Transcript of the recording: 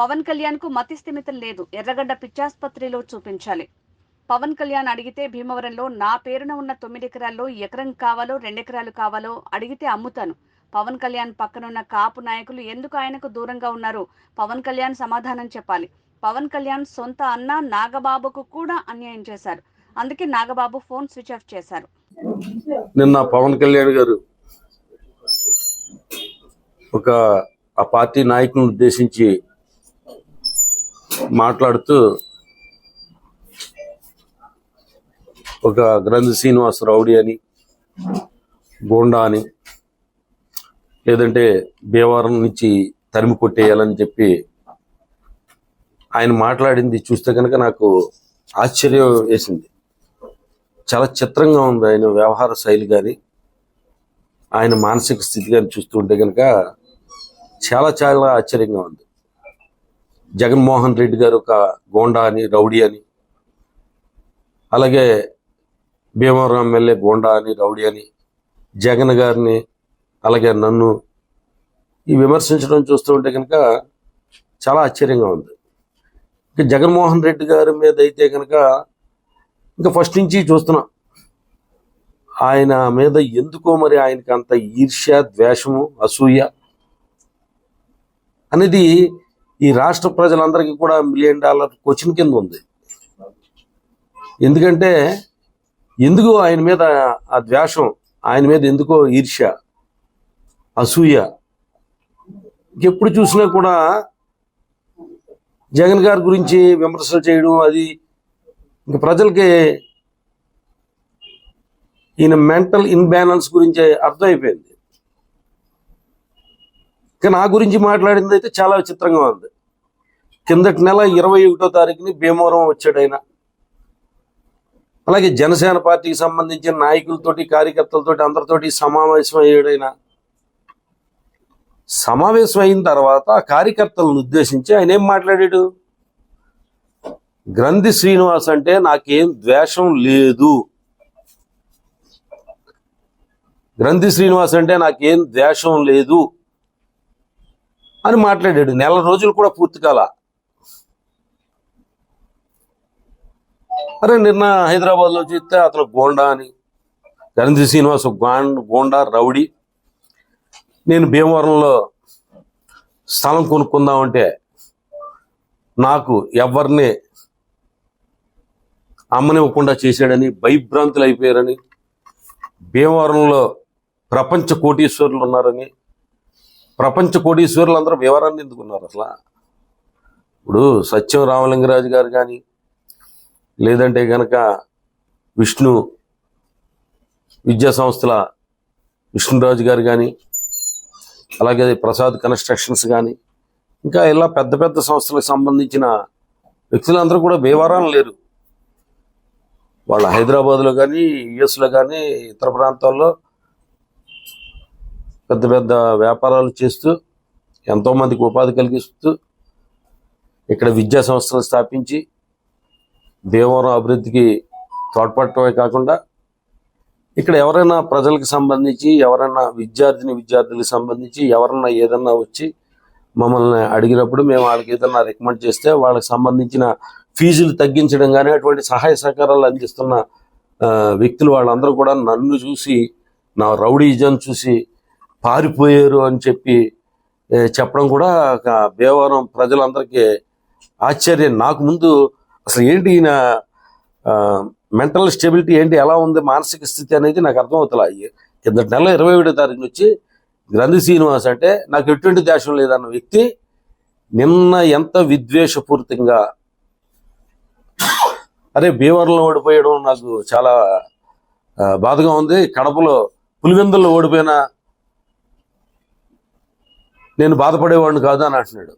పవన్ కళ్యాణ్ కు మతి స్థిమితం లేదు. ఎర్రగడ్డ పిచ్చాస్పత్రిలో చూపించాలి. పవన్ కళ్యాణ్ అడిగితే భీమవరంలో నా పేరున ఉన్న 9 ఎకరాల్లో ఎకరం కావాలో 2 ఎకరాలు కావాలో అడిగితే అమ్ముతాను. పవన్ కళ్యాణ్ పక్కనున్న కాపు నాయకులు ఎందుకు ఆయనకు దూరంగా ఉన్నారు? పవన్ కళ్యాణ్ సమాధానం చెప్పాలి. పవన్ కళ్యాణ్ సొంత అన్న నాగబాబుకు కూడా అన్యాయం చేశారు. అందుకే నాగబాబు ఫోన్ స్విచ్ ఆఫ్ చేశారు. నిన్న పవన్ కళ్యాణ్ గారు ఆ పార్టీ నాయకులను ఉద్దేశించి మాట్లాడుతూ ఒక గ్రంథి శ్రీనివాస్ రౌడీ అని, గోండా అని, లేదంటే భీమవరం నుంచి తరిమి కొట్టేయాలని చెప్పి ఆయన మాట్లాడింది చూస్తే కనుక నాకు ఆశ్చర్యం వేసింది. చాలా చిత్రంగా ఉంది ఆయన వ్యవహార శైలి కానీ, ఆయన మానసిక స్థితి కానీ చూస్తుంటే కనుక చాలా చాలా ఆశ్చర్యంగా ఉంది. జగన్మోహన్ రెడ్డి గారు ఒక గోండా అని, రౌడీ అని, అలాగే భీమవరం ఎమ్మెల్యే గోండా అని, రౌడీ అని, జగన్ గారిని అలాగే నన్ను ఈ విమర్శించడం చూస్తూ ఉంటే కనుక చాలా ఆశ్చర్యంగా ఉంది. ఇంకా జగన్మోహన్ రెడ్డి గారి మీద అయితే కనుక ఇంకా ఫస్ట్ నుంచి చూస్తున్నాం, ఆయన మీద ఎందుకో మరి ఆయనకి అంత ఈర్ష్య, ద్వేషము, అసూయ అనేది ఈ రాష్ట్ర ప్రజలందరికీ కూడా $1 మిలియన్ క్వశ్చన్ కింద ఉంది. ఎందుకంటే ఎందుకు ఆయన మీద ఆ ద్వేషం, ఆయన మీద ఎందుకో ఈర్ష్య, అసూయ. ఎప్పుడు చూసినా కూడా జగన్ గారి గురించి విమర్శలు చేయడం, అది ఇంక ప్రజలకి ఈయన మెంటల్ ఇన్బ్యాలెన్స్ గురించి అర్థమైపోయింది. ఇక నా గురించి మాట్లాడింది అయితే చాలా విచిత్రంగా ఉంది. కిందటి నెల 21వ తారీఖుని భీమవరం వచ్చాడు ఆయన. అలాగే జనసేన పార్టీకి సంబంధించిన నాయకులతోటి, కార్యకర్తలతోటి, అందరితోటి సమావేశం అయ్యాడు ఆయన. సమావేశం అయిన తర్వాత ఆ కార్యకర్తలను ఉద్దేశించి ఆయన ఏం మాట్లాడాడు? గ్రంథి శ్రీనివాస్ అంటే నాకేం ద్వేషం లేదు, గ్రంథి శ్రీనివాస్ అంటే నాకేం ద్వేషం లేదు అని మాట్లాడాడు. నెల రోజులు కూడా పూర్తి కాల. అరే నిన్న హైదరాబాద్లో చూస్తే అతను గోండా అని, గ్రంథి శ్రీనివాస్ గోండా, రౌడీ. నేను భీమవరంలో స్థలం కొనుక్కుందామంటే నాకు ఎవరిని అమ్మనివ్వకుండా చేశాడని భయభ్రాంతులు అయిపోయారని, భీమవరంలో ప్రపంచ కోటీశ్వరులు ఉన్నారని, ప్రపంచ కోటీశ్వరులు అందరూ వివరాన్ని ఎందుకున్నారు అసలు? ఇప్పుడు సత్యం రామలింగరాజు గారు కానీ, లేదంటే కనుక విష్ణు విద్యా సంస్థల విష్ణురాజు గారు కానీ, అలాగే ప్రసాద్ కన్స్ట్రక్షన్స్ కానీ, ఇంకా ఇలా పెద్ద పెద్ద సంస్థలకు సంబంధించిన వ్యక్తులందరూ కూడా భీమవరం లేరు. వాళ్ళు హైదరాబాద్లో కానీ, యుఎస్లో కానీ, ఇతర ప్రాంతాల్లో పెద్ద పెద్ద వ్యాపారాలు చేస్తూ ఎంతోమందికి ఉపాధి కలిగిస్తూ ఇక్కడ విద్యా సంస్థలు స్థాపించి భీమవరం అభివృద్ధికి తోడ్పడటమే కాకుండా, ఇక్కడ ఎవరైనా ప్రజలకు సంబంధించి, ఎవరైనా విద్యార్థులకు సంబంధించి ఎవరన్నా ఏదన్నా వచ్చి మమ్మల్ని అడిగినప్పుడు మేము వాళ్ళకి ఏదన్నా రికమెండ్ చేస్తే వాళ్ళకి సంబంధించిన ఫీజులు తగ్గించడం కానీ అటువంటి సహాయ సహకారాలు అందిస్తున్న వ్యక్తులు వాళ్ళందరూ కూడా నన్ను చూసి, నా రౌడీజం చూసి పారిపోయారు అని చెప్పి చెప్పడం కూడా భీమవరం ప్రజలందరికీ ఆశ్చర్యం. నాకు ముందు అసలు ఏంటి ఈయన మెంటల్ స్టెబిలిటీ ఏంటి, ఎలా ఉంది మానసిక స్థితి అనేది నాకు అర్థమవుతలే. కిందటి నెల 21వ తారీఖు నుంచి గ్రంథి శ్రీనివాస్ అంటే నాకు ఎటువంటి ద్వేషం లేదన్న వ్యక్తి నిన్న ఎంత విద్వేషపూరితంగా, అరే భీమవరంలో ఓడిపోయడం నాకు చాలా బాధగా ఉంది, కడపలో పులివెందుల్లో ఓడిపోయినా నేను బాధపడేవాడిని కాదు అని అంటున్నాడు.